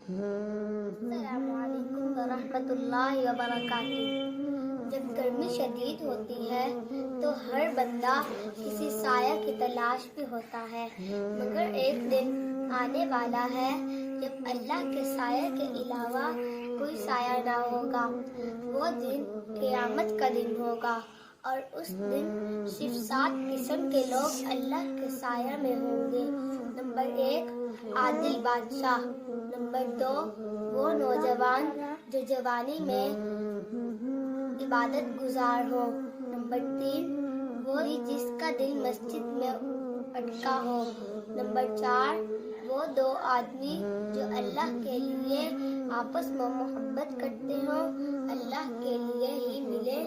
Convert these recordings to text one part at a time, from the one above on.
السلام علیکم ورحمۃ اللہ وبرکاتہ۔ جب گرمی شدید ہوتی ہے تو ہر بندہ کسی سایہ کی تلاش میں ہوتا ہے، مگر ایک دن آنے والا ہے جب اللہ کے سایہ کے علاوہ کوئی سایہ نہ ہوگا۔ وہ دن قیامت کا دن ہوگا اور اس دن صرف 7 قسم کے لوگ اللہ کے سایہ میں ہوں گے۔ نمبر 1 عادل بادشاہ، نمبر 2 وہ نوجوان جو جوانی میں عبادت گزار ہو، نمبر 3 وہی جس کا دل مسجد میں اٹکا ہو، نمبر 4 وہ 2 آدمی جو اللہ کے لیے آپس میں محبت کرتے ہوں، اللہ کے لیے ہی ملے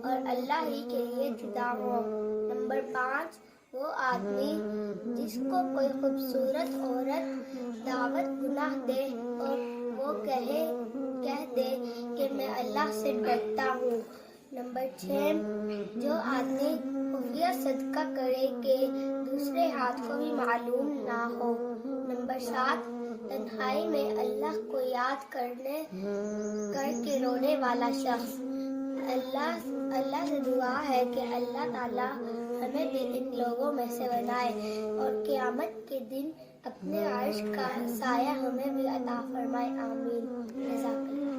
اور اللہ ہی کے لیے جدا ہو، نمبر 5 وہ آدمی جس کو کوئی خوبصورت عورت دعوت گناہ دے اور وہ کہہ دے کہ میں اللہ سے ڈرتا ہوں، نمبر 6 جو آدمی خفیہ صدقہ کرے کہ دوسرے ہاتھ کو بھی معلوم نہ ہو، نمبر 7 تنہائی میں اللہ کو یاد کر کے رونے والا شخص۔ اللہ سے دعا ہے کہ اللہ تعالیٰ ہمیں بھی ان لوگوں میں سے بنائے اور قیامت کے دن اپنے عرش کا سایہ ہمیں بھی عطا فرمائے، آمین۔ جزاک اللہ۔